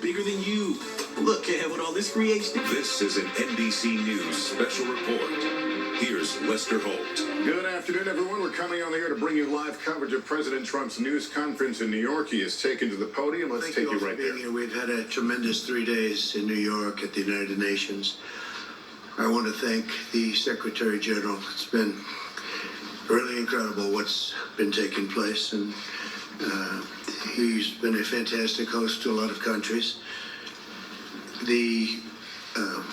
bigger than you. Look, with all this free HD. This is an NBC News special report. Here's Lester Holt. Good afternoon, everyone. We're coming on the air to bring you live coverage of President Trump's news conference in New York. He is taken to the podium. Let's take you right there. We've had a tremendous 3 days in New York at the United Nations. I want to thank the Secretary General. It's been really incredible what's been taking place, and he's been a fantastic host to a lot of countries. The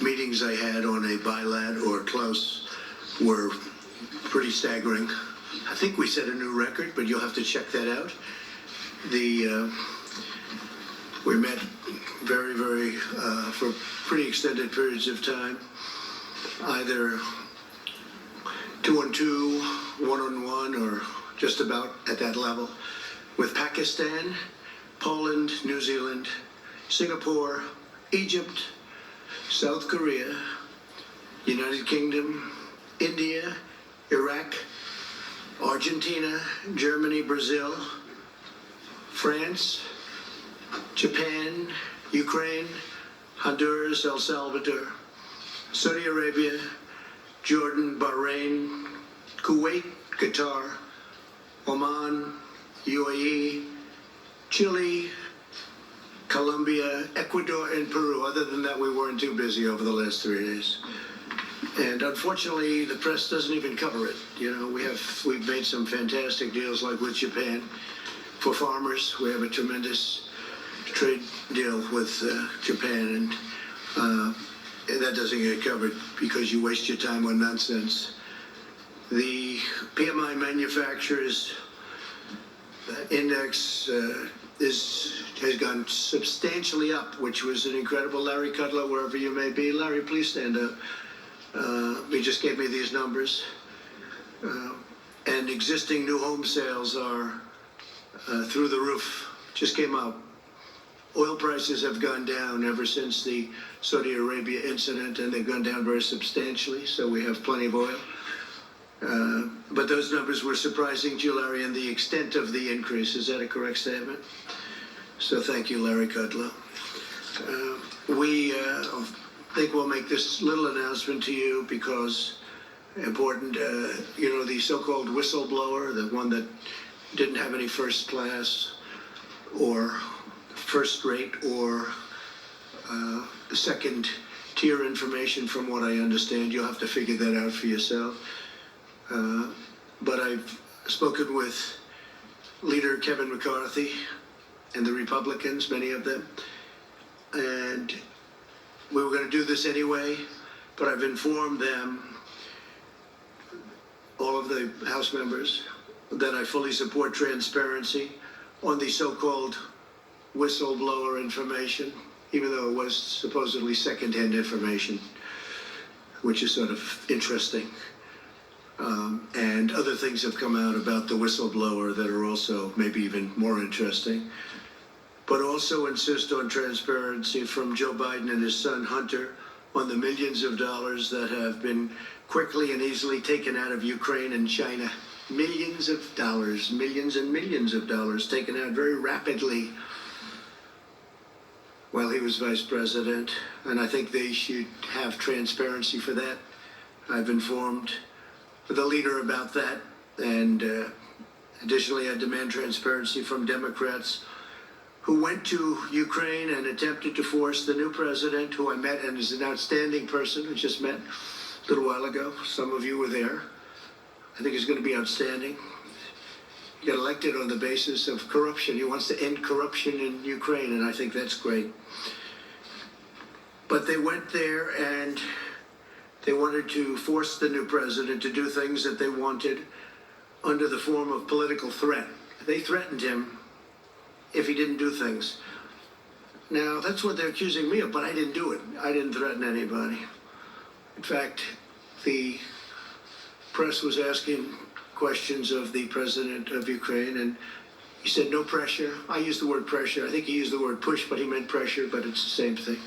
meetings I had on a bilat or close were pretty staggering. I think we set a new record, but you'll have to check that out. We met very for pretty extended periods of time, either 2-on-2, 1-on-1, or just about at that level, with Pakistan, Poland, New Zealand, Singapore, Egypt, South Korea, United Kingdom, India, Iraq, Argentina, Germany, Brazil, France, Japan, Ukraine, Honduras, El Salvador, Saudi Arabia, Jordan, Bahrain, Kuwait, Qatar, Oman, UAE, Chile, Colombia, Ecuador, and Peru. Other than that, we weren't too busy over the last 3 days. And unfortunately, the press doesn't even cover it. You know, we've made some fantastic deals, like with Japan for farmers. We have a tremendous trade deal with Japan, and that doesn't get covered because you waste your time on nonsense. The PMI manufacturers index has gone substantially up, which was an incredible. Larry Kudlow, wherever you may be. Larry, please stand up. He just gave me these numbers. And existing new home sales are through the roof. Just came out. Oil prices have gone down ever since the Saudi Arabia incident, and they've gone down very substantially, so we have plenty of oil. But those numbers were surprising to you, Larry, and the extent of the increase. Is that a correct statement? So thank you, Larry Kudlow. We think we'll make this little announcement to you because important, the so-called whistleblower, the one that didn't have any first class or first rate or second tier information, from what I understand. You'll have to figure that out for yourself. But I've spoken with leader Kevin McCarthy and the Republicans, many of them, and we were going to do this anyway, but I've informed them, all of the House members, that I fully support transparency on the so-called whistleblower information, even though it was supposedly second-hand information, which is sort of interesting. And other things have come out about the whistleblower that are also maybe even more interesting. But also insist on transparency from Joe Biden and his son Hunter on the millions of dollars that have been quickly and easily taken out of Ukraine and China. Millions of dollars, millions and millions of dollars taken out very rapidly while he was vice president. And I think they should have transparency for that. I've informed the leader about that. And additionally, I demand transparency from Democrats who went to Ukraine and attempted to force the new president, who I met and is an outstanding person, who just met a little while ago. Some of you were there. I think he's going to be outstanding. He got elected on the basis of corruption. He wants to end corruption in Ukraine, and I think that's great. But they went there and they wanted to force the new president to do things that they wanted under the form of political threat. They threatened him if he didn't do things. Now, that's what they're accusing me of, but I didn't do it. I didn't threaten anybody. In fact, the press was asking questions of the president of Ukraine, and he said, no pressure. I used the word pressure. I think he used the word push, but he meant pressure, but it's the same thing.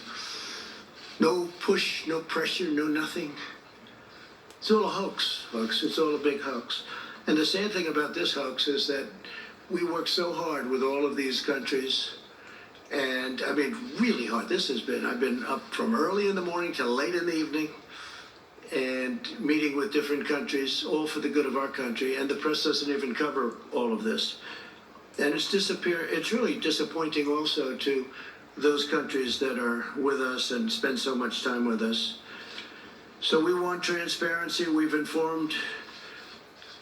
No push, no pressure, no nothing. It's all a hoax, folks. It's all a big hoax. And the sad thing about this hoax is that we work so hard with all of these countries, And I mean, really hard. I've been up from early in the morning till late in the evening and meeting with different countries, all for the good of our country. And the press doesn't even cover all of this. And it's really disappointing also to those countries that are with us and spend so much time with us. So we want transparency. We've informed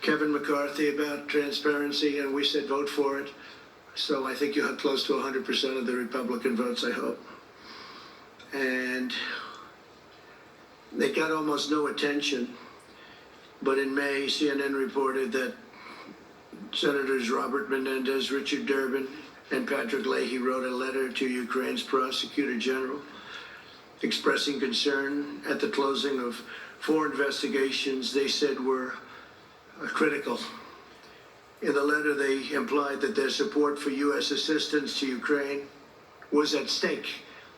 Kevin McCarthy about transparency, and we said vote for it. So I think you have close to 100% of the Republican votes, I hope. And they got almost no attention. But in May, CNN reported that Senators Robert Menendez, Richard Durbin, and Patrick Leahy wrote a letter to Ukraine's Prosecutor General expressing concern at the closing of 4 investigations they said were critical. In the letter, they implied that their support for U.S. assistance to Ukraine was at stake,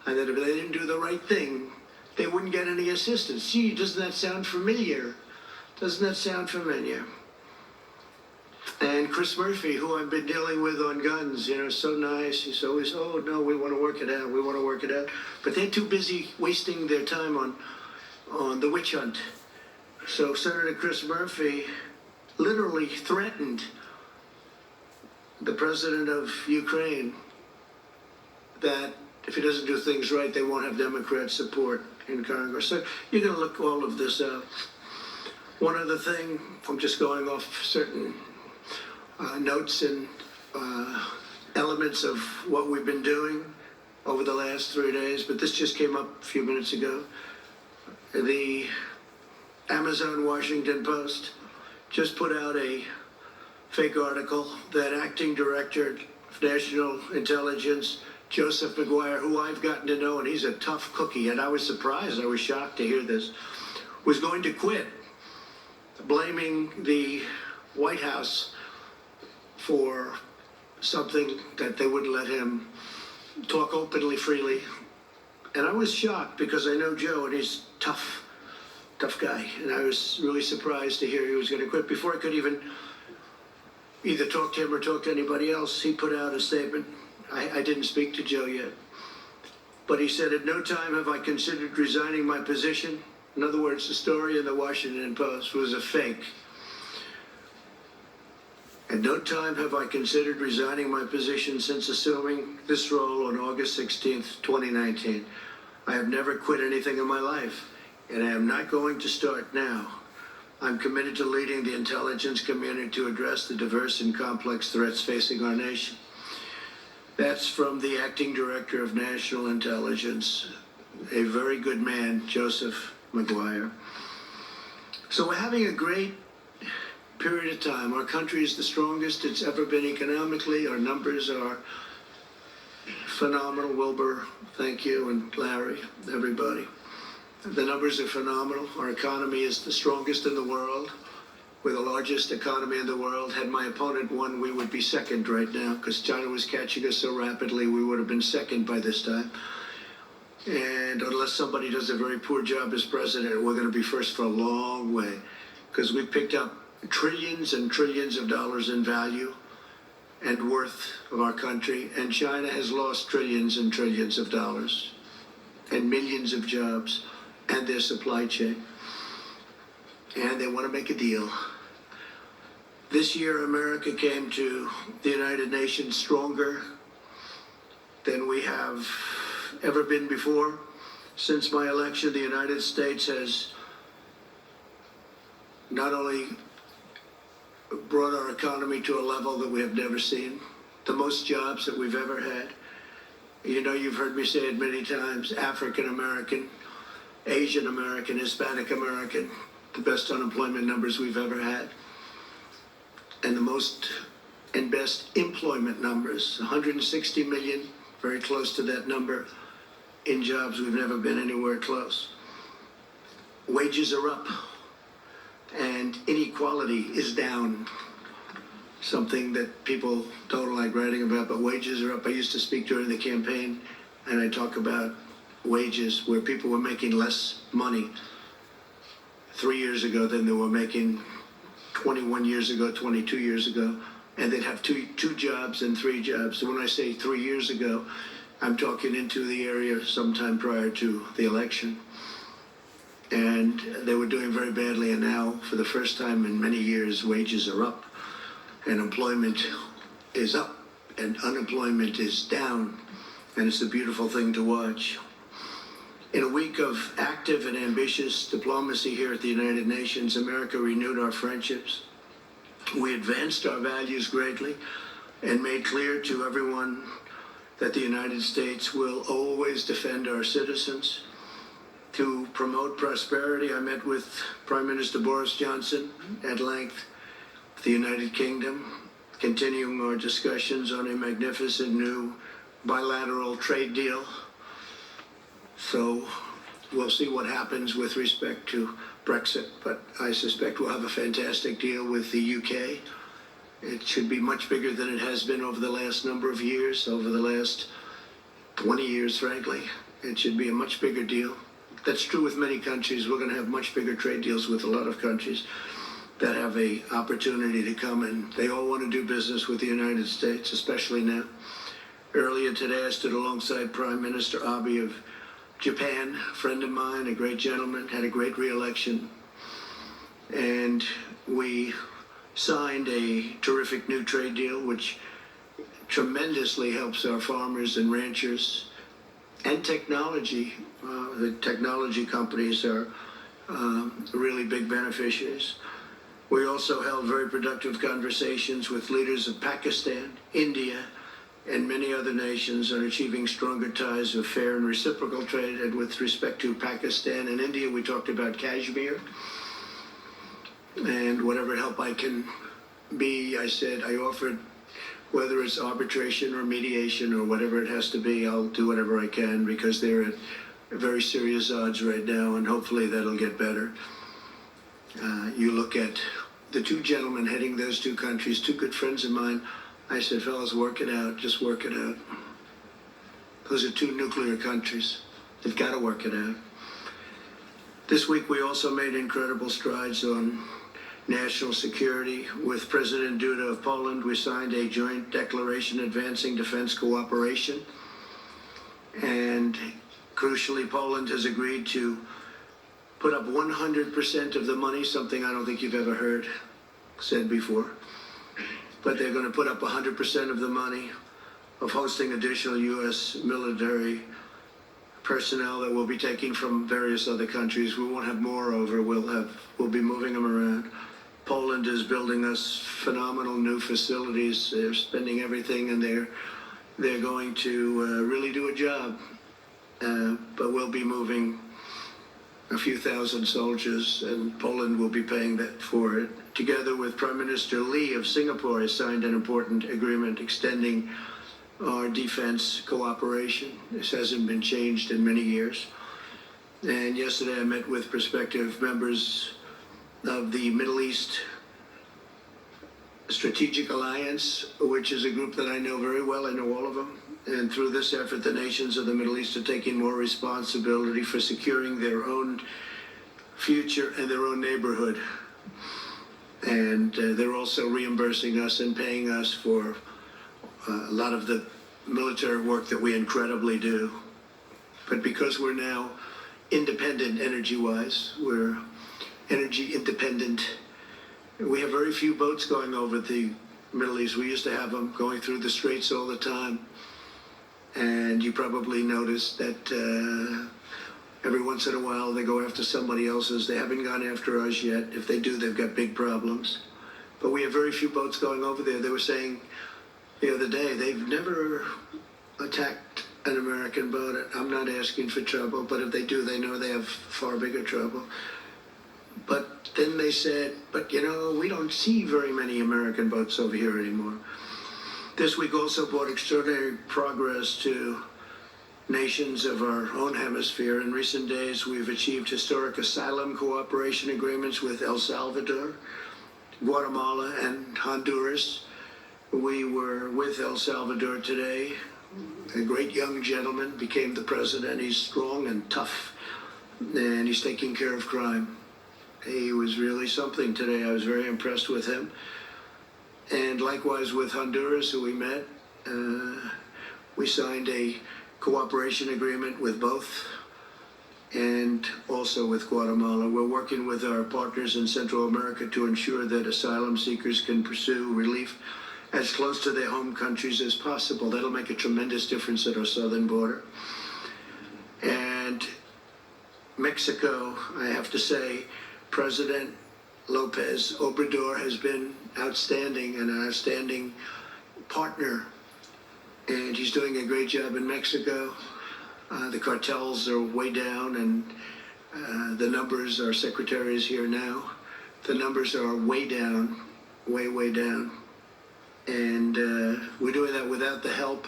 and that if they didn't do the right thing, they wouldn't get any assistance. Gee, doesn't that sound familiar? Doesn't that sound familiar? And Chris Murphy, who I've been dealing with on guns, so nice. He's always, oh, no, we want to work it out. We want to work it out. But they're too busy wasting their time on the witch hunt. So Senator Chris Murphy literally threatened the president of Ukraine that if he doesn't do things right, they won't have Democrat support in Congress. So you're going to look all of this up. One other thing, I'm just going off certain notes and elements of what we've been doing over the last 3 days, but this just came up a few minutes ago. The Amazon Washington Post just put out a fake article that acting director of national intelligence, Joseph McGuire, who I've gotten to know, and he's a tough cookie, and I was surprised, I was shocked to hear this, was going to quit, blaming the White House for something that they wouldn't let him talk openly, freely. And I was shocked because I know Joe, and he's tough guy. And I was really surprised to hear he was going to quit. Before I could even either talk to him or talk to anybody else, he put out a statement. I didn't speak to Joe yet. But he said, at no time have I considered resigning my position. In other words, the story in the Washington Post was a fake. At no time have I considered resigning my position since assuming this role on August 16th, 2019. I have never quit anything in my life, and I am not going to start now. I'm committed to leading the intelligence community to address the diverse and complex threats facing our nation. That's from the acting director of national intelligence, a very good man, Joseph McGuire. So we're having a great period of time. Our country is the strongest it's ever been economically. Our numbers are phenomenal. Wilbur, thank you, and Larry, everybody. The numbers are phenomenal. Our economy is the strongest in the world. We're the largest economy in the world. Had my opponent won, we would be second right now because China was catching us so rapidly, we would have been second by this time. And unless somebody does a very poor job as president, we're going to be first for a long way because we picked up trillions and trillions of dollars in value and worth of our country, and China has lost trillions and trillions of dollars and millions of jobs and their supply chain. And they want to make a deal. This year, America came to the United Nations stronger than we have ever been before. Since my election, the United States has not only brought our economy to a level that we have never seen, the most jobs that we've ever had. You've heard me say it many times, African American, Asian American, Hispanic American, the best unemployment numbers we've ever had. And the most and best employment numbers, 160 million, very close to that number, in jobs we've never been anywhere close. Wages are up. And inequality is down, something that people don't like writing about, but wages are up. I used to speak during the campaign, and I talk about wages where people were making less money 3 years ago than they were making 21 years ago, 22 years ago, and they'd have two jobs and 3 jobs. So when I say 3 years ago, I'm talking into the area sometime prior to the election. And they were doing very badly, and now, for the first time in many years, wages are up, and employment is up, and unemployment is down, and it's a beautiful thing to watch. In a week of active and ambitious diplomacy here at the United Nations, America renewed our friendships. We advanced our values greatly and made clear to everyone that the United States will always defend our citizens. To promote prosperity, I met with Prime Minister Boris Johnson at length, the United Kingdom, continuing our discussions on a magnificent new bilateral trade deal. So we'll see what happens with respect to Brexit, but I suspect we'll have a fantastic deal with the UK. It should be much bigger than it has been over the last number of years, over the last 20 years, frankly. It should be a much bigger deal. That's true with many countries. We're going to have much bigger trade deals with a lot of countries that have an opportunity to come, and they all want to do business with the United States, especially now. Earlier today, I stood alongside Prime Minister Abe of Japan, a friend of mine, a great gentleman, had a great re-election, and we signed a terrific new trade deal which tremendously helps our farmers and ranchers and technology. The technology companies are really big beneficiaries. We also held very productive conversations with leaders of Pakistan, India, and many other nations on achieving stronger ties of fair and reciprocal trade. And with respect to Pakistan and India, we talked about Kashmir and whatever help I can be. I said, I offered, whether it's arbitration or mediation or whatever it has to be, I'll do whatever I can, because they're at very serious odds right now, and hopefully that'll get better. You look at the two gentlemen heading those two countries, two good friends of mine. I said, fellas, work it out, just work it out. Those are two nuclear countries. They've got to work it out. This week we also made incredible strides on national security. With President Duda of Poland, we signed a joint declaration advancing defense cooperation. And crucially, Poland has agreed to put up 100% of the money, something I don't think you've ever heard said before. But they're going to put up 100% of the money of hosting additional U.S. military personnel that we'll be taking from various other countries. We won't have more over. We'll be moving them around. Poland is building us phenomenal new facilities. They're spending everything, and they're going to really do a job. But we'll be moving a few thousand soldiers, and Poland will be paying that for it. Together with Prime Minister Lee of Singapore, I signed an important agreement extending our defense cooperation. This hasn't been changed in many years. And yesterday I met with prospective members of the Middle East Strategic Alliance, which is a group that I know very well. I know all of them. And through this effort, the nations of the Middle East are taking more responsibility for securing their own future and their own neighborhood. And they're also reimbursing us and paying us for a lot of the military work that we incredibly do. But because we're now independent energy-wise, we're energy independent, we have very few boats going over the Middle East. We used to have them going through the straits all the time. And you probably noticed that every once in a while they go after somebody else's. They haven't gone after us yet. If they do, they've got big problems. But we have very few boats going over there. They were saying the other day they've never attacked an American boat. I'm not asking for trouble, but if they do, they know they have far bigger trouble. But then they said, but we don't see very many American boats over here anymore. This week also brought extraordinary progress to nations of our own hemisphere. In recent days, we've achieved historic asylum cooperation agreements with El Salvador, Guatemala, and Honduras. We were with El Salvador today. A great young gentleman became the president. He's strong and tough, and he's taking care of crime. He was really something today. I was very impressed with him. And likewise with Honduras, who we met, we signed a cooperation agreement with both, and also with Guatemala. We're working with our partners in Central America to ensure that asylum seekers can pursue relief as close to their home countries as possible. That'll make a tremendous difference at our southern border. And Mexico, I have to say, President Lopez Obrador has been outstanding, and an outstanding partner, and he's doing a great job in Mexico. The cartels are way down, and the numbers, our secretary is here now, the numbers are way down, way down. And we're doing that without the help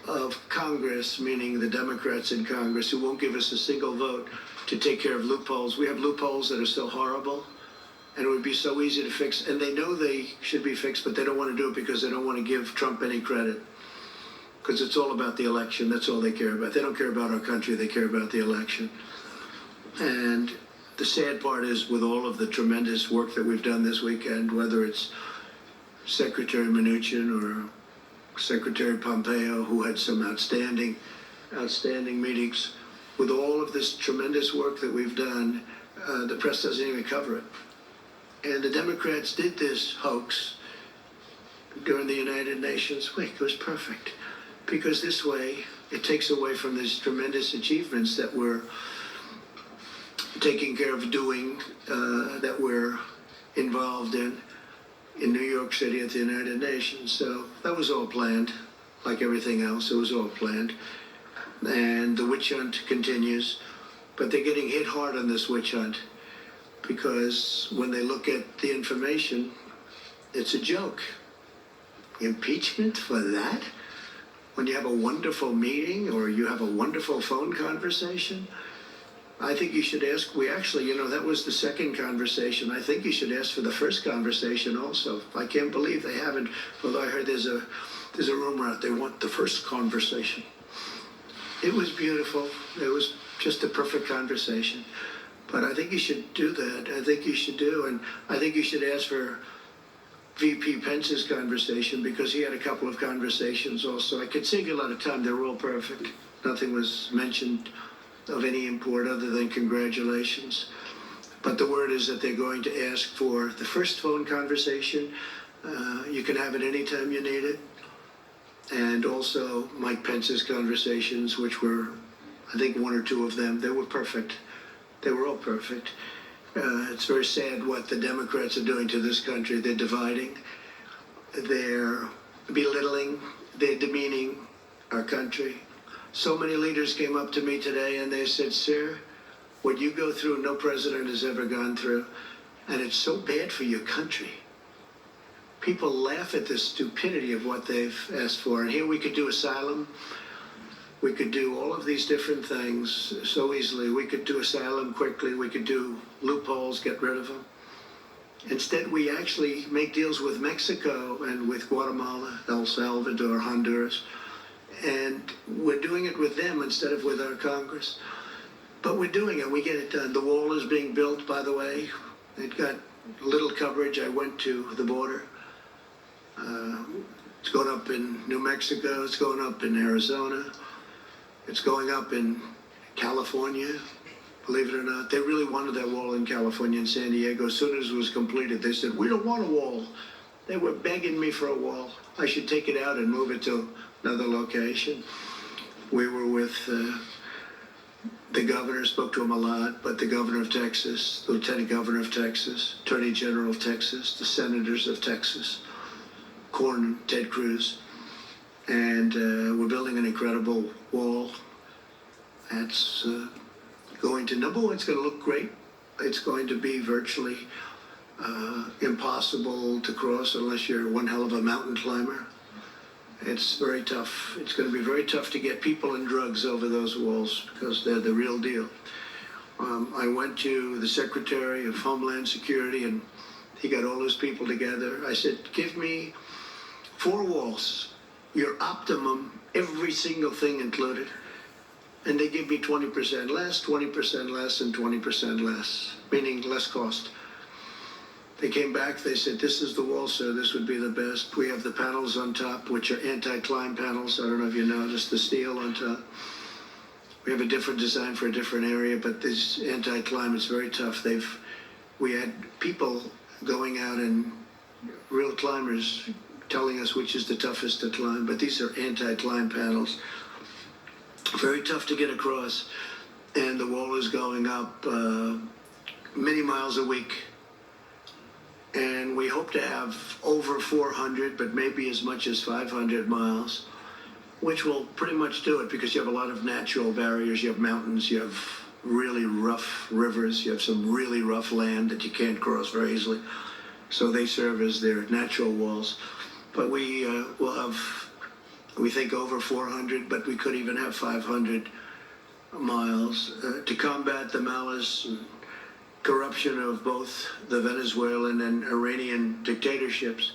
of Congress, meaning the Democrats in Congress, who won't give us a single vote to take care of loopholes. We have loopholes that are so horrible, and it would be so easy to fix. And they know they should be fixed, but they don't want to do it because they don't want to give Trump any credit. Because it's all about the election. That's all they care about. They don't care about our country. They care about the election. And the sad part is, with all of the tremendous work that we've done this weekend, whether it's Secretary Mnuchin or Secretary Pompeo, who had some outstanding meetings, with all of this tremendous work that we've done, the press doesn't even cover it. And the Democrats did this hoax during the United Nations week. It was perfect, because this way it takes away from these tremendous achievements that we're taking care of doing, that we're involved in New York City at the United Nations. So that was all planned, like everything else. It was all planned. And the witch hunt continues, but they're getting hit hard on this witch hunt, because when they look at the information, it's a joke. Impeachment for that? When you have a wonderful meeting or you have a wonderful phone conversation? I think you should ask. We actually, that was the second conversation. I think you should ask for the first conversation also. I can't believe they haven't, although I heard there's a rumor out they want the first conversation. It was beautiful. It was just a perfect conversation. But I think you should do that. I think you should and I think you should ask for VP Pence's conversation, because he had a couple of conversations also. I could save you a lot of time. They were all perfect. Nothing was mentioned of any import other than congratulations. But the word is that they're going to ask for the first phone conversation. You can have it anytime you need it. And also Mike Pence's conversations, which were, I think, one or two of them. They were perfect. They were all perfect. It's very sad what the Democrats are doing to this country. They're dividing. They're belittling. They're demeaning our country. So many leaders came up to me today and they said, "Sir, what you go through, no president has ever gone through. And it's so bad for your country." People laugh at the stupidity of what they've asked for. And here we could do asylum. We could do all of these different things so easily. We could do asylum quickly. We could do loopholes, get rid of them. Instead, we actually make deals with Mexico and with Guatemala, El Salvador, Honduras. And we're doing it with them instead of with our Congress. But we're doing it. We get it done. The wall is being built, by the way. It got little coverage. I went to the border. It's going up in New Mexico. It's going up in Arizona. It's going up in California. Believe it or not, they really wanted that wall in California and San Diego. As soon as it was completed, they said, "We don't want a wall." They were begging me for a wall. I should take it out and move it to another location. We were with the governor, spoke to him a lot, but the governor of Texas, the lieutenant governor of Texas, attorney general of Texas, the senators of Texas, Cornyn, Ted Cruz, and we're building an incredible wall. That's going to, number one, it's going to look great. It's going to be virtually impossible to cross unless you're one hell of a mountain climber. It's very tough. It's going to be very tough to get people and drugs over those walls, because they're the real deal. I went to the Secretary of Homeland Security, and he got all his people together. I said, "Give me 4 walls, your optimum, every single thing included." And they give me 20% less, 20% less, and 20% less, meaning less cost. They came back, they said, this is the wall, sir, this would be the best. We have the panels on top, which are anti-climb panels. I don't know if you noticed the steel on top. We have a different design for a different area, but this anti-climb is very tough. We had people going out and real climbers telling us which is the toughest to climb, but these are anti-climb panels. Very tough to get across, and the wall is going up many miles a week. And we hope to have over 400, but maybe as much as 500 miles, which will pretty much do it because you have a lot of natural barriers. You have mountains, you have really rough rivers, you have some really rough land that you can't cross very easily. So they serve as their natural walls. But we will have, we think, over 400, but we could even have 500 miles to combat the malice and corruption of both the Venezuelan and Iranian dictatorships.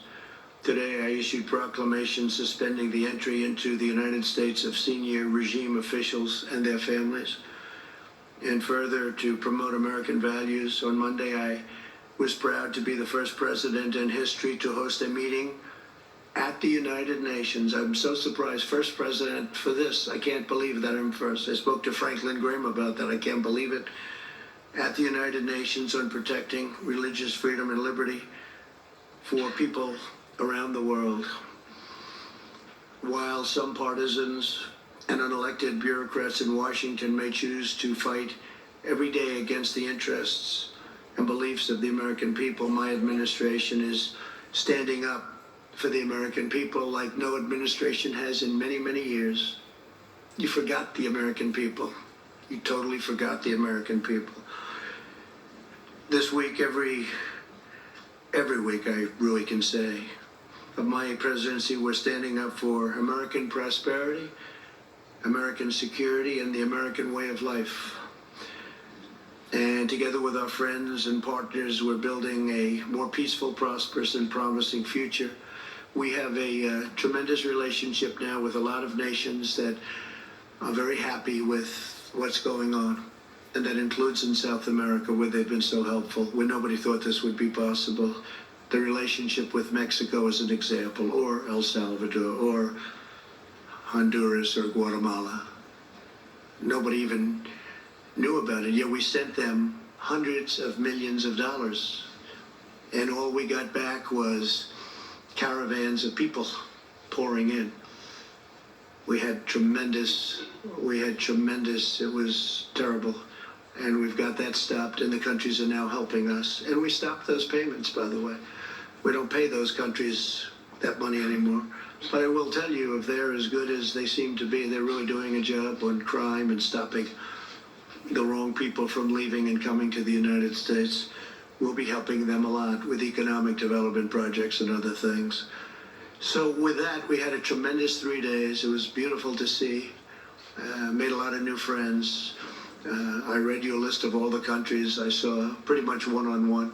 Today I issued proclamations suspending the entry into the United States of senior regime officials and their families. And further, to promote American values, on Monday I was proud to be the first president in history to host a meeting at the United Nations. I'm so surprised. First president for this. I can't believe that I'm first. I spoke to Franklin Graham about that. I can't believe it. At the United Nations on protecting religious freedom and liberty for people around the world. While some partisans and unelected bureaucrats in Washington may choose to fight every day against the interests and beliefs of the American people, my administration is standing up for the American people like no administration has in many, many years. You forgot the American people. You totally forgot the American people. This week, every week, I really can say, of my presidency, we're standing up for American prosperity, American security, and the American way of life. And together with our friends and partners, we're building a more peaceful, prosperous, and promising future. We have a tremendous relationship now with a lot of nations that are very happy with what's going on. And that includes in South America, where they've been so helpful, where nobody thought this would be possible. The relationship with Mexico is an example, or El Salvador, or Honduras, or Guatemala. Nobody even knew about it, yet we sent them hundreds of millions of dollars. And all we got back was caravans of people pouring in. We had tremendous, it was terrible. And we've got that stopped, and the countries are now helping us. And we stopped those payments, by the way. We don't pay those countries that money anymore. But I will tell you, if they're as good as they seem to be, they're really doing a job on crime and stopping the wrong people from leaving and coming to the United States. We'll be helping them a lot with economic development projects and other things. So with that, we had a tremendous 3 days. It was beautiful to see. Made a lot of new friends. I read you a list of all the countries I saw pretty much one-on-one.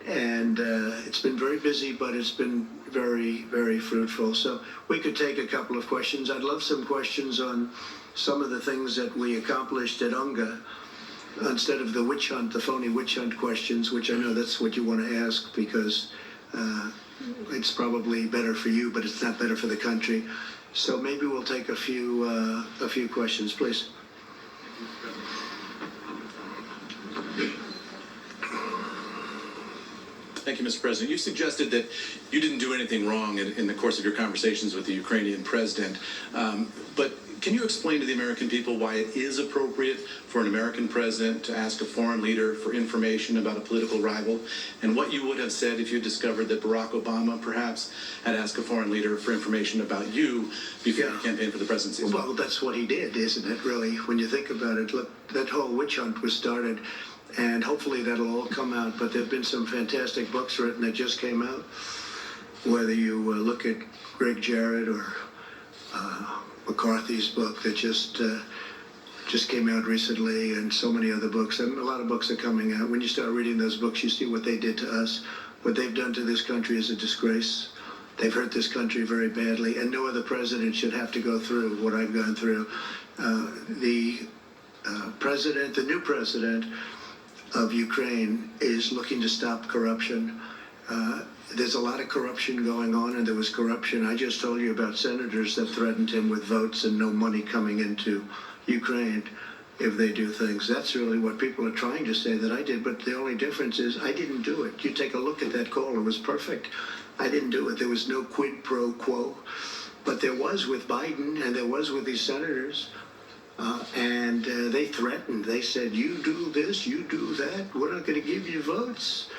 And it's been very busy, but it's been very, very fruitful. So we could take a couple of questions. I'd love some questions on some of the things that we accomplished at UNGA instead of the witch hunt, the phony witch hunt questions, which I know that's what you want to ask because it's probably better for you, but it's not better for the country. So maybe we'll take a few questions, please. Thank you, Mr. President. You suggested that you didn't do anything wrong in the course of your conversations with the Ukrainian president. But can you explain to the American people why it is appropriate for an American president to ask a foreign leader for information about a political rival, and what you would have said if you discovered that Barack Obama perhaps had asked a foreign leader for information about you before he campaigned for the presidency? Well, that's what he did, isn't it, really, when you think about it? Look, that whole witch hunt was started, and hopefully that'll all come out. But there have been some fantastic books written that just came out, whether you look at Greg Jarrett or McCarthy's book that just came out recently, and so many other books. And a lot of books are coming out. When you start reading those books, you see what they did to us. What they've done to this country is a disgrace. They've hurt this country very badly, and no other president should have to go through what I've gone through. The new president, of Ukraine is looking to stop corruption. There's a lot of corruption going on, and there was corruption. I just told you about senators that threatened him with votes and no money coming into Ukraine if they do things. That's really what people are trying to say that I did, but the only difference is I didn't do it. You take a look at that call, it was perfect. I didn't do it. There was no quid pro quo, but there was with Biden and there was with these senators. And they threatened. They said, you do this, you do that, we're not going to give you votes.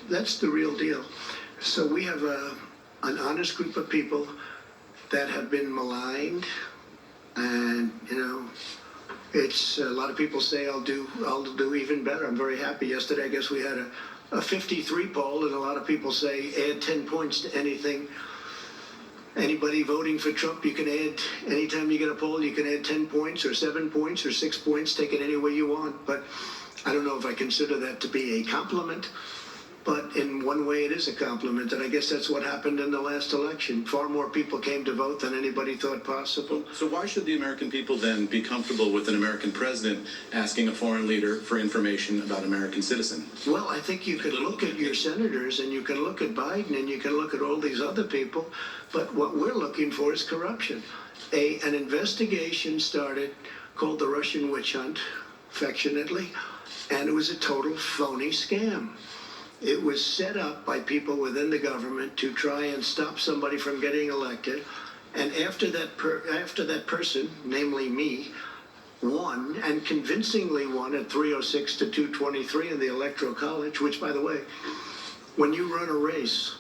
That's the real deal. So we have an honest group of people that have been maligned, and it's a lot of people say I'll do even better. I'm very happy. Yesterday, I guess we had a 53 poll, and a lot of people say add 10 points to anything. Anybody voting for Trump, you can add, anytime you get a poll, you can add 10 points or 7 points or 6 points, take it any way you want. But I don't know if I consider that to be a compliment. But in one way, it is a compliment, and I guess that's what happened in the last election. Far more people came to vote than anybody thought possible. So why should the American people then be comfortable with an American president asking a foreign leader for information about an American citizen? Well, I think you could look at your senators, and you can look at Biden, and you can look at all these other people, but what we're looking for is corruption. An investigation started called the Russian witch hunt, affectionately, and it was a total phony scam. It was set up by people within the government to try and stop somebody from getting elected. And after that person, namely me, won, and convincingly won at 306 to 223 in the Electoral College, which, by the way, when you run a race,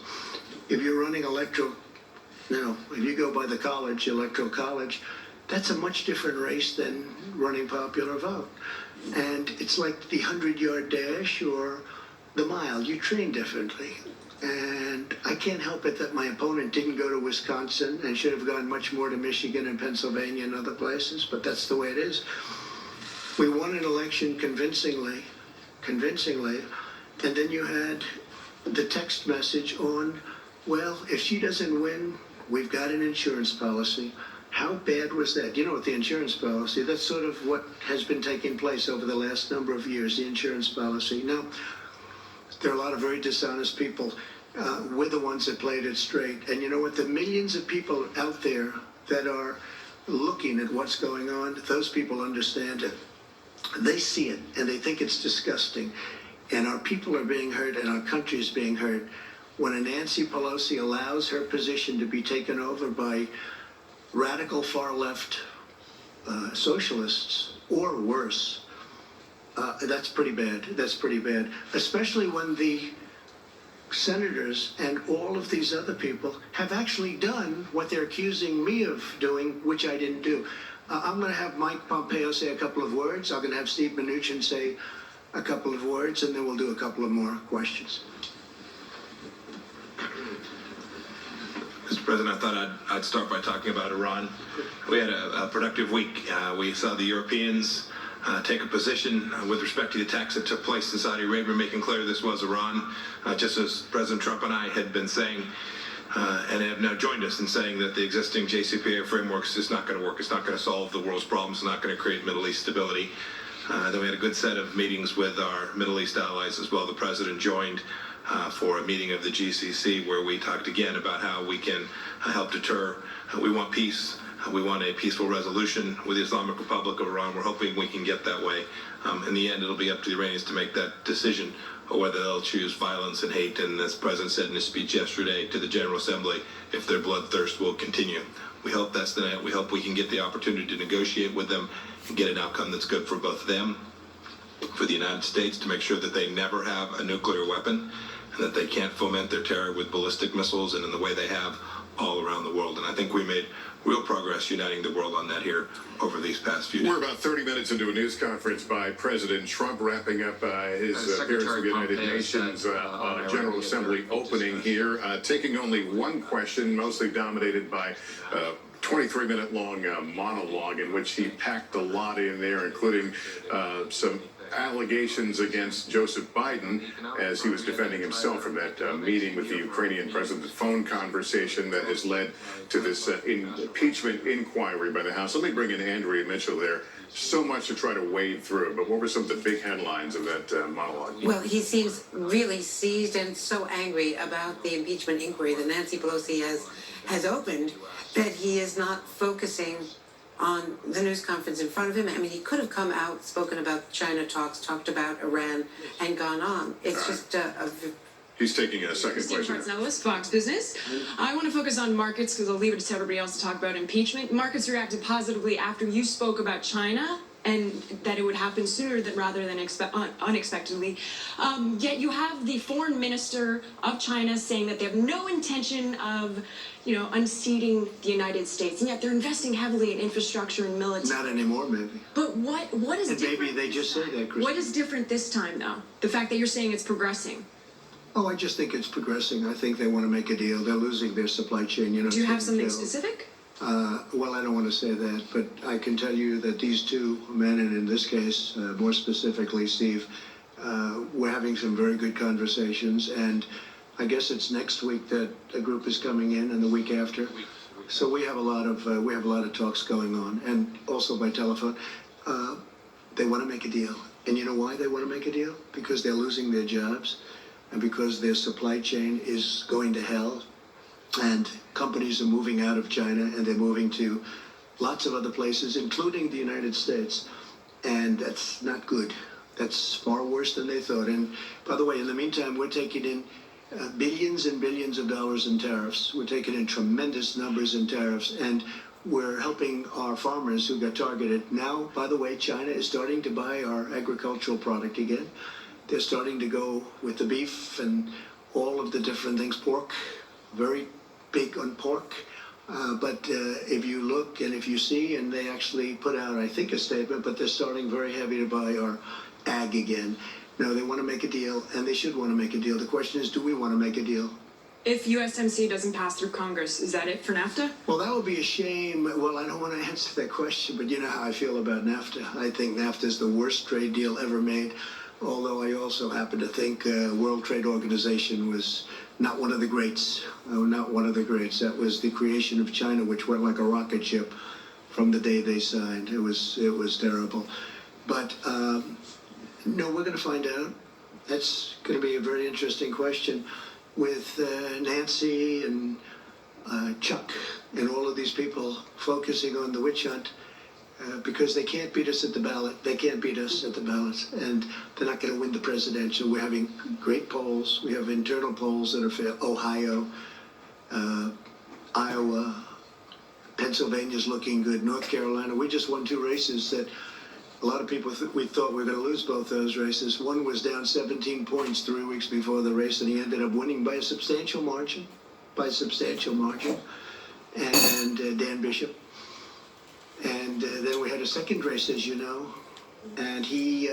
if you're running if you go by the college, Electoral College, that's a much different race than running popular vote. And it's like the 100-yard dash or the mile. You train differently. And I can't help it that my opponent didn't go to Wisconsin and should have gone much more to Michigan and Pennsylvania and other places, but that's the way it is. We won an election convincingly, and then you had the text message on, well, if she doesn't win, we've got an insurance policy. How bad was that? With the insurance policy, that's sort of what has been taking place over the last number of years, the insurance policy. Now, there are a lot of very dishonest people. We're the ones that played it straight. And you know what? The millions of people out there that are looking at what's going on, those people understand it. They see it, and they think it's disgusting. And our people are being hurt, and our country is being hurt. When a Nancy Pelosi allows her position to be taken over by radical far-left socialists, or worse, that's pretty bad. That's pretty bad. Especially when the senators and all of these other people have actually done what they're accusing me of doing, which I didn't do. I'm going to have Mike Pompeo say a couple of words. I'm going to have Steve Mnuchin say a couple of words, and then we'll do a couple of more questions. Mr. President, I thought I'd start by talking about Iran. We had a productive week. We saw the Europeans take a position with respect to the attacks that took place in Saudi Arabia, making clear this was Iran, just as President Trump and I had been saying, and have now joined us in saying that the existing JCPOA framework is just not going to work. It's not going to solve the world's problems. It's not going to create Middle East stability. Then we had a good set of meetings with our Middle East allies as well. The President joined for a meeting of the GCC where we talked again about how we can help deter. We want peace. We want a peaceful resolution with the Islamic Republic of Iran. We're hoping we can get that way. In the end, it'll be up to the Iranians to make that decision, or whether they'll choose violence and hate. And as the President said in his speech yesterday to the General Assembly, if their bloodthirst will continue. We hope that's the net. We hope we can get the opportunity to negotiate with them and get an outcome that's good for both them, for the United States, to make sure that they never have a nuclear weapon and that they can't foment their terror with ballistic missiles and in the way they have all around the world. And I think we made real progress uniting the world on that here over these past few days. We're about 30 minutes into a news conference by President Trump wrapping up his appearance with the United Nations on a General Assembly opening here, taking only one question, mostly dominated by 23-minute long monologue in which he packed a lot in there, including some allegations against Joseph Biden as he was defending himself from that meeting with the Ukrainian president, phone conversation that has led to this impeachment inquiry by the House. Let me bring in Andrea Mitchell there. So much to try to wade through, but what were some of the big headlines of that monologue? Well, he seems really seized and so angry about the impeachment inquiry that Nancy Pelosi has opened that he is not focusing on the news conference in front of him. I mean, he could have come out, spoken about China talks, talked about Iran, and gone on. It's just He's taking a second Steve question. Martinellis, Fox Business. I want to focus on markets because I'll leave it to everybody else to talk about impeachment. Markets reacted positively after you spoke about China and that it would happen sooner rather than unexpectedly. Yet you have the foreign minister of China saying that they have no intention of, unseating the United States, and yet they're investing heavily in infrastructure and military. Not anymore, maybe. But what is And different? maybe they just say that, Christine. What is different this time, though? The fact that you're saying it's progressing. Oh, I just think it's progressing. I think they want to make a deal. They're losing their supply chain. Do you have it's something getting specific? Well, I don't want to say that, but I can tell you that these two men, and in this case, more specifically, Steve, we're having some very good conversations. And I guess it's next week that a group is coming in, and the week after. So we have a lot of talks going on, and also by telephone. They want to make a deal, and you know why they want to make a deal? Because they're losing their jobs, and because their supply chain is going to hell. And companies are moving out of China, and they're moving to lots of other places, including the United States. And that's not good. That's far worse than they thought. And by the way, in the meantime, we're taking in billions and billions of dollars in tariffs. We're taking in tremendous numbers in tariffs. And we're helping our farmers who got targeted. Now, by the way, China is starting to buy our agricultural product again. They're starting to go with the beef and all of the different things. Pork, very big on pork. But if you look and if you see, and they actually put out, I think, a statement, but they're starting very heavy to buy our ag again. No, they want to make a deal, and they should want to make a deal. The question is, do we want to make a deal? If USMCA doesn't pass through Congress, is that it for NAFTA? Well, that would be a shame. Well, I don't want to answer that question, but you know how I feel about NAFTA. I think NAFTA is the worst trade deal ever made, although I also happen to think World Trade Organization was not one of the greats. Not one of the greats. That was the creation of China, which went like a rocket ship from the day they signed. It was terrible. But no, we're going to find out. That's going to be a very interesting question with Nancy and Chuck and all of these people focusing on the witch hunt because they can't beat us at the ballot. They can't beat us at the ballot, and they're not going to win the presidential. We're having great polls. We have internal polls that are fair. Ohio, Iowa, Pennsylvania's looking good. North Carolina, we just won 2 races that a lot of people we thought we were going to lose both those races. One was down 17 points 3 weeks before the race, and he ended up winning by a substantial margin. And Dan Bishop. And then we had a second race, as you know, and he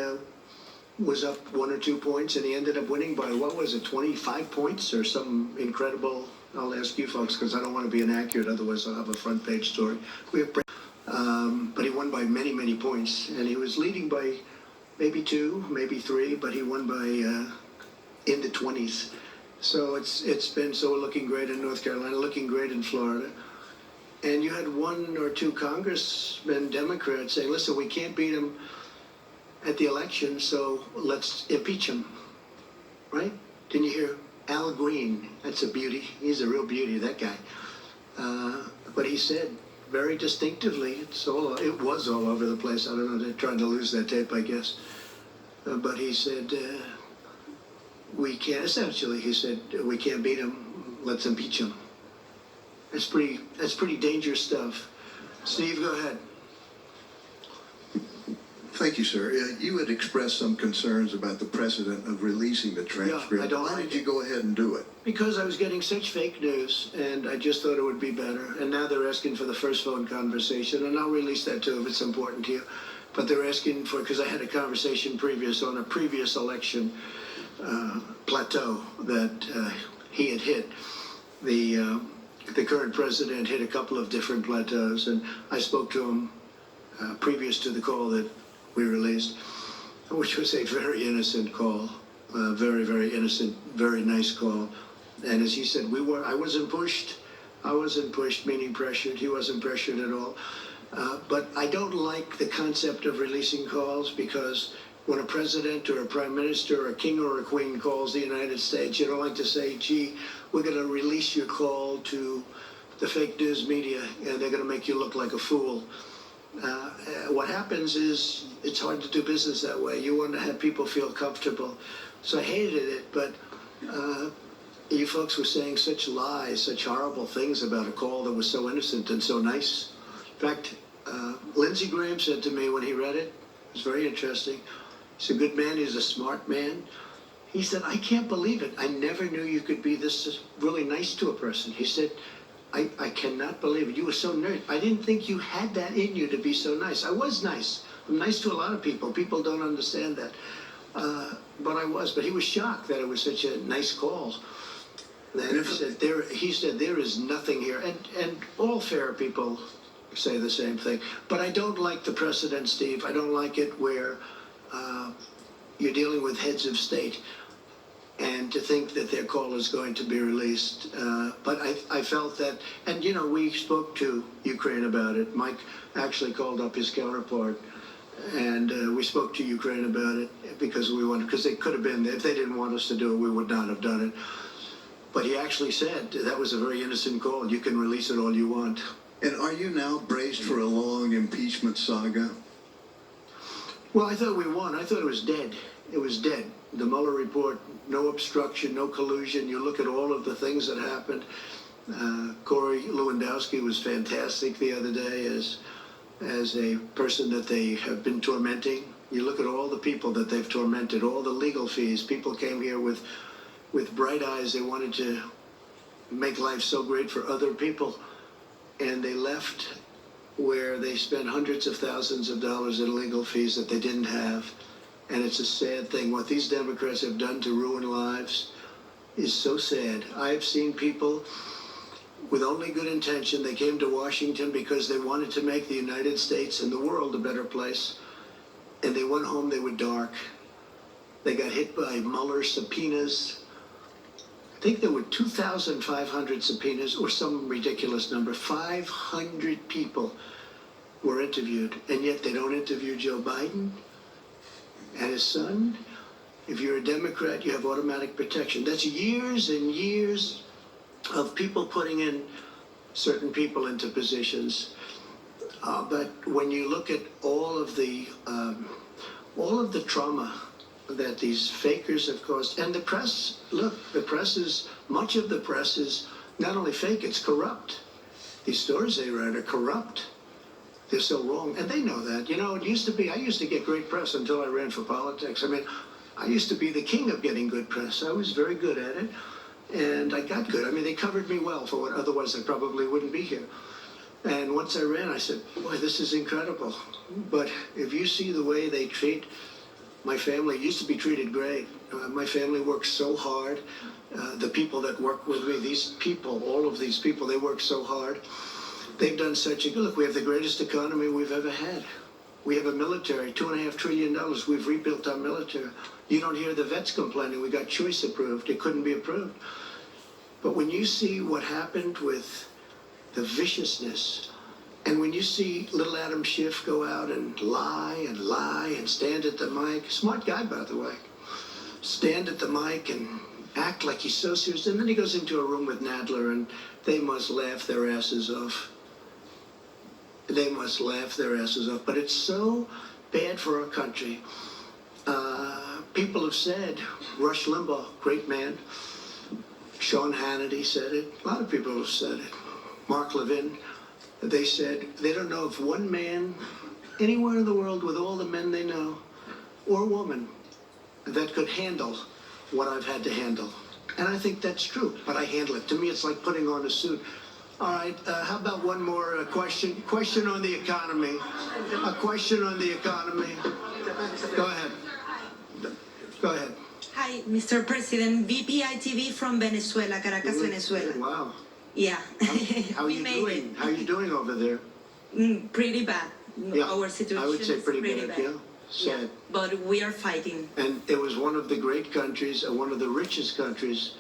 was up 1 or 2 points, and he ended up winning by, 25 points or some incredible. I'll ask you folks because I don't want to be inaccurate, otherwise I'll have a front page story. But he won by many, many points, and he was leading by maybe 2, maybe 3, but he won by in the 20s. So it's been looking great in North Carolina, looking great in Florida. And you had 1 or 2 congressmen, Democrats, saying, listen, we can't beat him at the election, so let's impeach him, right? Didn't you hear Al Green? That's a beauty. He's a real beauty, that guy. But he said very distinctively, it was all over the place. I don't know, they're trying to lose that tape, I guess. But he said, we can't beat him, let's impeach him. That's pretty dangerous stuff. Steve, go ahead. Thank you, sir. You had expressed some concerns about the precedent of releasing the transcript. Yeah, I don't Why like did you it. go ahead and do it? Because I was getting such fake news, and I just thought it would be better. And now they're asking for the first phone conversation, and I'll release that too if it's important to you. But they're asking for, because I had a conversation on a previous election plateau that he had hit. The current president hit a couple of different plateaus, and I spoke to him previous to the call that we released. which was a very innocent call, very, very innocent, very nice call. And as he said, I wasn't pushed. I wasn't pushed, meaning pressured. He wasn't pressured at all. But I don't like the concept of releasing calls, because when a president or a prime minister or a king or a queen calls the United States, you don't like to say, gee, we're going to release your call to the fake news media, and they're going to make you look like a fool. What happens is it's hard to do business that way. You want to have people feel comfortable. So I hated it, but you folks were saying such lies, such horrible things about a call that was so innocent and so nice. In fact, Lindsey Graham said to me when he read it, it was very interesting. He's a good man, he's a smart man. He said, I can't believe it. I never knew you could be this really nice to a person. He said, I cannot believe it. You were so nice. I didn't think you had that in you to be so nice. I was nice. I'm nice to a lot of people. People don't understand that. But I was. But he was shocked that it was such a nice call. And he said, there is nothing here. And all fair people say the same thing. But I don't like the precedent, Steve. I don't like it where you're dealing with heads of state, and to think that their call is going to be released. But I felt that, and you know, we spoke to Ukraine about it. Mike actually called up his counterpart, and we spoke to Ukraine about it because they could have been, if they didn't want us to do it, we would not have done it. But he actually said that was a very innocent call. You can release it all you want. And are you now braced for a long impeachment saga? Well, I thought we won. I thought it was dead. It was dead. The Mueller report, no obstruction, no collusion. You look at all of the things that happened. Corey Lewandowski was fantastic the other day as a person that they have been tormenting. You look at all the people that they've tormented, all the legal fees. People came here with bright eyes. They wanted to make life so great for other people. And they left where they spent hundreds of thousands of dollars in legal fees that they didn't have. And it's a sad thing. What these Democrats have done to ruin lives is so sad. I've seen people with only good intention. They came to Washington because they wanted to make the United States and the world a better place. And they went home, they were dark. They got hit by Mueller subpoenas. I think there were 2,500 subpoenas, or some ridiculous number. 500 people were interviewed, and yet they don't interview Joe Biden and his son. If you're a Democrat, you have automatic protection. That's years and years of people putting in certain people into positions. But when you look at all of the trauma that these fakers have caused, and the press, look, much of the press is not only fake, it's corrupt. These stories they write are corrupt. They're so wrong, and they know that. You know, I used to get great press until I ran for politics. I mean, I used to be the king of getting good press. I was very good at it, and I got good. I mean, they covered me well for what otherwise I probably wouldn't be here. And once I ran, I said, boy, this is incredible. But if you see the way they treat my family, used to be treated great. My family works so hard. The people that work with me, these people, all of these people, they work so hard. They've done such a good, look, we have the greatest economy we've ever had. We have a military, $2.5 trillion. We've rebuilt our military. You don't hear the vets complaining. We got choice approved. It couldn't be approved. But when you see what happened with the viciousness, and when you see little Adam Schiff go out and lie and stand at the mic, smart guy, by the way, stand at the mic and act like he's so serious, and then he goes into a room with Nadler, and they must laugh their asses off. They must laugh their asses off. But it's so bad for our country. People have said, Rush Limbaugh, great man. Sean Hannity said it. A lot of people have said it. Mark Levin. They said they don't know if one man anywhere in the world with all the men they know, or woman, that could handle what I've had to handle. And I think that's true, but I handle it. To me, it's like putting on a suit. All right, how about one more question? Question on the economy. A question on the economy. Go ahead. Go ahead. Hi, Mr. President. VPI-TV from Venezuela, Caracas, Venezuela. Wow. Yeah. How are you doing? How are you doing over there? Pretty bad. Yeah, Our situation I would say is pretty bad. Yeah. Sad. But we are fighting. And it was one of the great countries, one of the richest countries,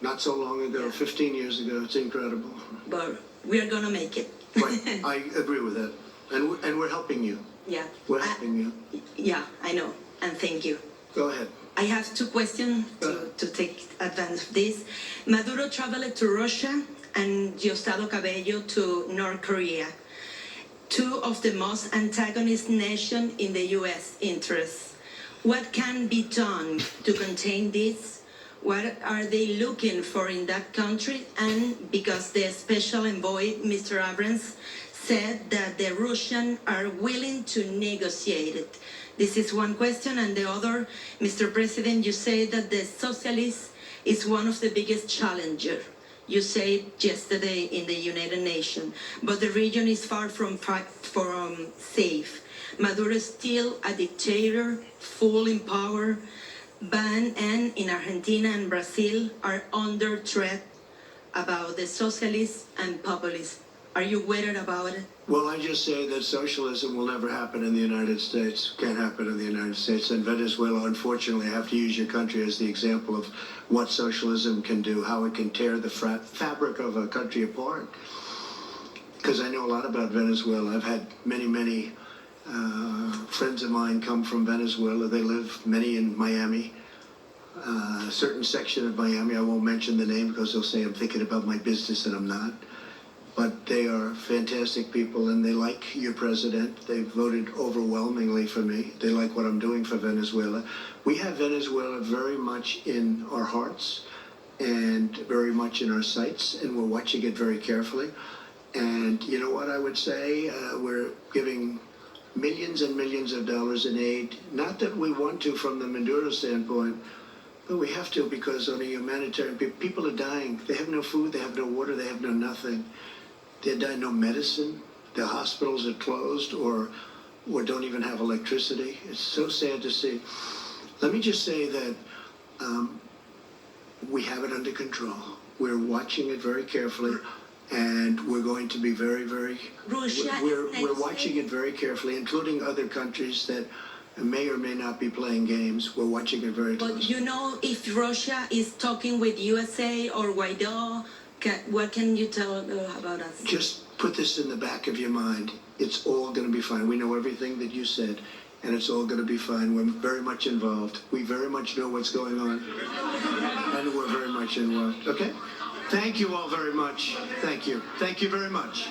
not so long ago, 15 years ago. It's incredible. But we are gonna make it. Right. I agree with that. And we're helping you. Yeah. We're helping you. Yeah, I know. And thank you. Go ahead. I have two questions to take advantage of this. Maduro traveled to Russia and Diosdado Cabello to North Korea, two of the most antagonist nations in the U.S. interests. What can be done to contain this? What are they looking for in that country? And because the special envoy, Mr. Abrams, said that the Russians are willing to negotiate it. This is one question. And the other, Mr. President, you say that the socialist is one of the biggest challengers. You said yesterday in the United Nations, but the region is far from safe. Maduro is still a dictator, full in power, and in Argentina and Brazil are under threat about the socialists and populists. Are you worried about it? Well, I just say that socialism will never happen in the United States. Can't happen in the United States. And Venezuela, unfortunately, I have to use your country as the example of what socialism can do, how it can tear the fabric of a country apart. Because I know a lot about Venezuela. I've had many friends of mine come from Venezuela. They live, many in Miami. A certain section of Miami, I won't mention the name because they'll say I'm thinking about my business and I'm not. But they are fantastic people, and they like your president. They voted overwhelmingly for me. They like what I'm doing for Venezuela. We have Venezuela very much in our hearts and very much in our sights, and we're watching it very carefully. And you know what I would say? We're giving millions and millions of dollars in aid. Not that we want to from the Maduro standpoint, but we have to because on a humanitarian, people are dying. They have no food, they have no water, they have no nothing. They die, no medicine. The hospitals are closed or don't even have electricity. It's so sad to see. Let me just say that we have it under control. We're watching it very carefully, and we're going to be very, very. We're watching it very carefully, including other countries that may or may not be playing games. We're watching it very closely. But you know, if Russia is talking with USA or Guaido, what can you tell about us? Just put this in the back of your mind. It's all going to be fine. We know everything that you said, and it's all going to be fine. We're very much involved. We very much know what's going on, and we're very much involved. Okay? Thank you all very much. Thank you. Thank you very much.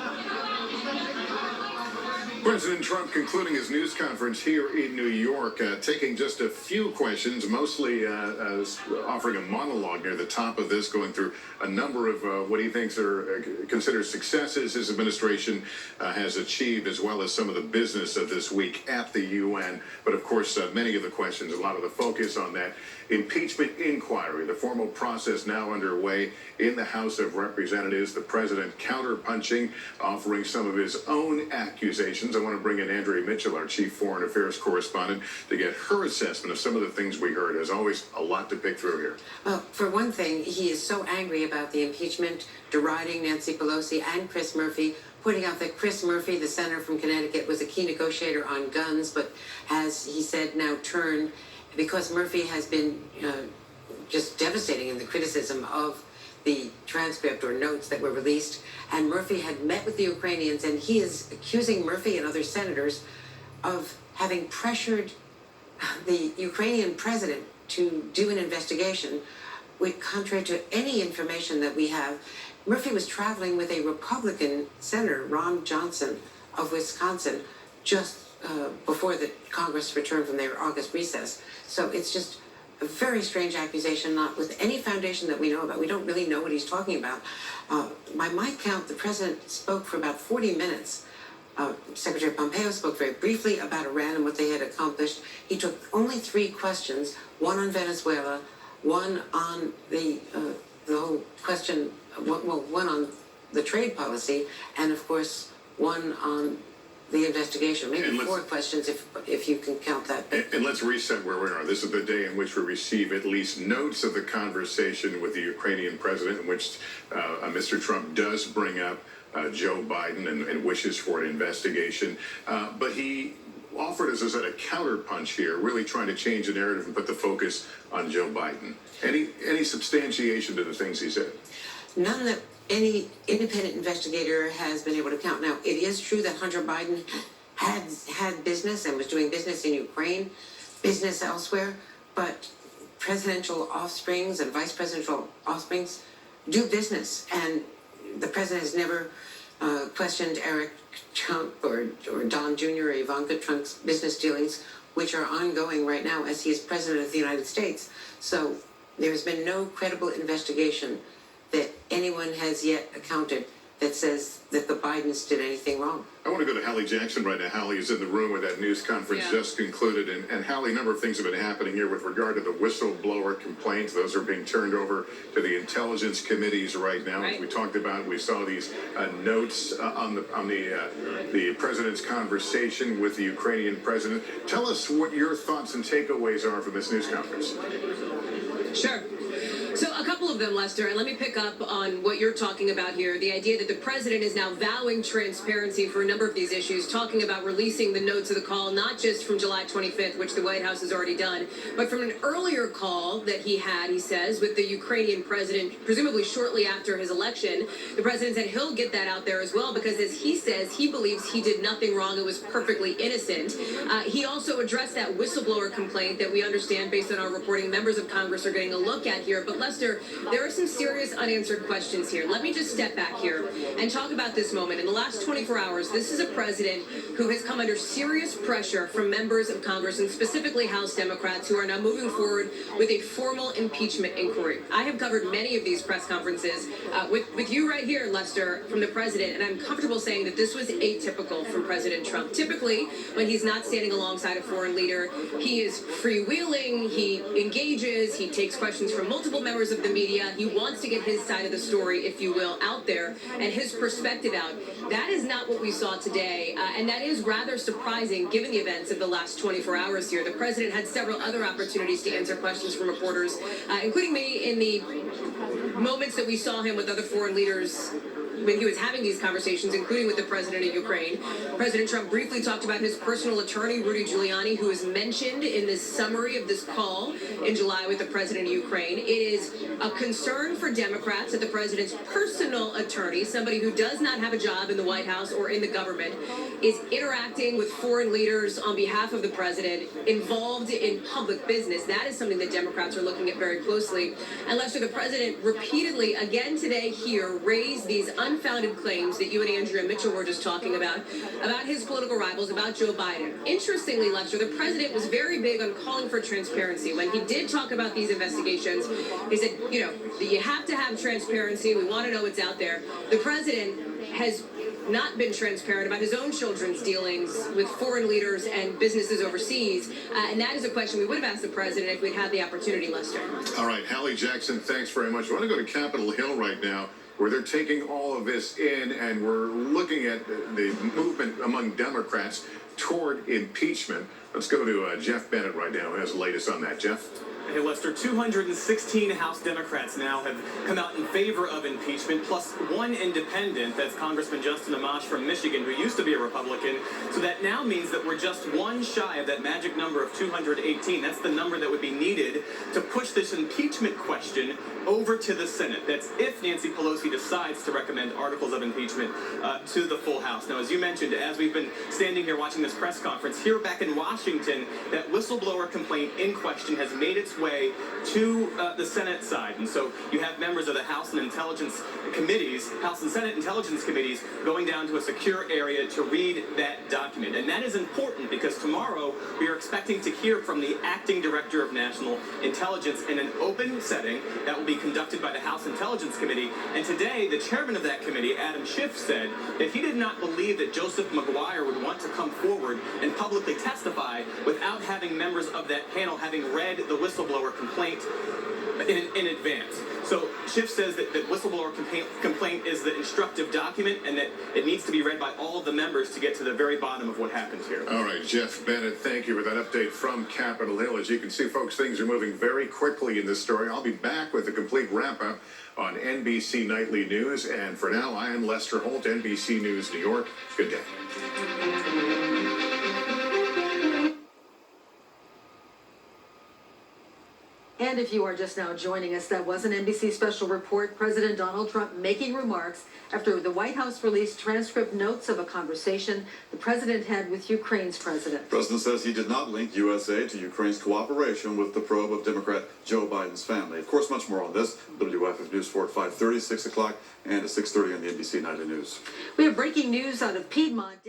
President Trump concluding his news conference here in New York, taking just a few questions, mostly offering a monologue near the top of this, going through a number of what he thinks are considered successes his administration has achieved, as well as some of the business of this week at the UN. But of course, many of the questions, a lot of the focus on that impeachment inquiry, the formal process now underway in the House of Representatives, the president counterpunching, offering some of his own accusations. I want to bring in Andrea Mitchell, our chief foreign affairs correspondent, to get her assessment of some of the things we heard. As always, a lot to pick through here. Well, for one thing, he is so angry about the impeachment, deriding Nancy Pelosi and Chris Murphy, pointing out that Chris Murphy, the senator from Connecticut, was a key negotiator on guns, but has, he said, now turned because Murphy has been just devastating in the criticism of the transcript or notes that were released. And Murphy had met with the Ukrainians, and he is accusing Murphy and other senators of having pressured the Ukrainian president to do an investigation, which, contrary to any information that we have, Murphy was traveling with a Republican senator, Ron Johnson of Wisconsin, just before the Congress returned from their August recess. So it's just a very strange accusation, not with any foundation that we know about. We don't really know what he's talking about. By my count, the president spoke for about 40 minutes. Secretary Pompeo spoke very briefly about Iran and what they had accomplished. He took only 3 questions, one on Venezuela, one on the whole question, one on the trade policy, and of course, one on the investigation. Maybe 4 questions if you can count that. And let's reset where we are. This is the day in which we receive at least notes of the conversation with the Ukrainian president, in which Mr. Trump does bring up Joe Biden and wishes for an investigation. But he offered us as a counterpunch here, really trying to change the narrative and put the focus on Joe Biden. Any substantiation to the things he said? None that any independent investigator has been able to count. Now, it is true that Hunter Biden had business and was doing business in Ukraine, business elsewhere, but presidential offsprings and vice presidential offsprings do business, and the president has never questioned Eric Trump or Don Jr. or Ivanka Trump's business dealings, which are ongoing right now as he is president of the United States. So there's been no credible investigation that anyone has yet accounted that says that the Bidens did anything wrong. I want to go to Hallie Jackson right now. Hallie is in the room with that news conference just concluded. And Hallie, a number of things have been happening here with regard to the whistleblower complaints. Those are being turned over to the intelligence committees right now. As we talked about, we saw these notes on the president's conversation with the Ukrainian president. Tell us what your thoughts and takeaways are from this news conference. Sure. So a couple of them, Lester, and let me pick up on what you're talking about here, the idea that the president is now vowing transparency for a number of these issues, talking about releasing the notes of the call, not just from July 25th, which the White House has already done, but from an earlier call that he had, he says, with the Ukrainian president, presumably shortly after his election. The president said he'll get that out there as well because, as he says, he believes he did nothing wrong and was perfectly innocent. He also addressed that whistleblower complaint that we understand, based on our reporting, members of Congress are getting a look at here. But Lester, there are some serious unanswered questions here. Let me just step back here and talk about this moment. In the last 24 hours, this is a president who has come under serious pressure from members of Congress, and specifically House Democrats, who are now moving forward with a formal impeachment inquiry. I have covered many of these press conferences with you right here, Lester, from the president, and I'm comfortable saying that this was atypical from President Trump. Typically, when he's not standing alongside a foreign leader, he is freewheeling, he engages, he takes questions from multiple members of the media. He wants to get his side of the story, if you will, out there and his perspective out. That is not what we saw today, and that is rather surprising given the events of the last 24 hours here. The president had several other opportunities to answer questions from reporters, including me in the moments that we saw him with other foreign leaders when he was having these conversations, including with the president of Ukraine. President Trump briefly talked about his personal attorney, Rudy Giuliani, who was mentioned in this summary of this call in July with the president of Ukraine. It is a concern for Democrats that the president's personal attorney, somebody who does not have a job in the White House or in the government, is interacting with foreign leaders on behalf of the president, involved in public business. That is something that Democrats are looking at very closely. And Lester, the president repeatedly, again today here, raised these unfounded claims that you and Andrea Mitchell were just talking about his political rivals, about Joe Biden. Interestingly, Lester, the president was very big on calling for transparency. When he did talk about these investigations, he said, you have to have transparency. We want to know what's out there. The president has not been transparent about his own children's dealings with foreign leaders and businesses overseas. And that is a question we would have asked the president if we'd had the opportunity, Lester. All right, Hallie Jackson, thanks very much. I want to go to Capitol Hill right now, where they're taking all of this in, and we're looking at the movement among Democrats toward impeachment. Let's go to Jeff Bennett right now, who has the latest on that. Jeff? Hey, Lester, 216 House Democrats now have come out in favor of impeachment, plus one independent, that's Congressman Justin Amash from Michigan, who used to be a Republican. So that now means that we're just one shy of that magic number of 218. That's the number that would be needed to push this impeachment question over to the Senate. That's if Nancy Pelosi decides to recommend articles of impeachment to the full House. Now, as you mentioned, as we've been standing here watching this press conference, here back in Washington, that whistleblower complaint in question has made its way to the Senate side. And so you have members of the House and Intelligence Committees, House and Senate Intelligence Committees, going down to a secure area to read that document. And that is important because tomorrow we are expecting to hear from the acting director of national intelligence in an open setting that will be conducted by the House Intelligence Committee. And today, the chairman of that committee, Adam Schiff, said that he did not believe that Joseph McGuire would want to come forward and publicly testify without having members of that panel having read the whistleblower complaint in advance. So Schiff says that the whistleblower complaint is the instructive document and that it needs to be read by all of the members to get to the very bottom of what happened here. All right, Jeff Bennett, thank you for that update from Capitol Hill. As you can see, folks, things are moving very quickly in this story. I'll be back with a complete wrap-up on NBC Nightly News. And for now, I am Lester Holt, NBC News, New York. Good day. And if you are just now joining us, that was an NBC special report. President Donald Trump making remarks after the White House released transcript notes of a conversation the president had with Ukraine's president. The president says he did not link USA to Ukraine's cooperation with the probe of Democrat Joe Biden's family. Of course, much more on this. WFF News 4 at 5:30, 6 o'clock, and at 6:30 on the NBC Nightly News. We have breaking news out of Piedmont.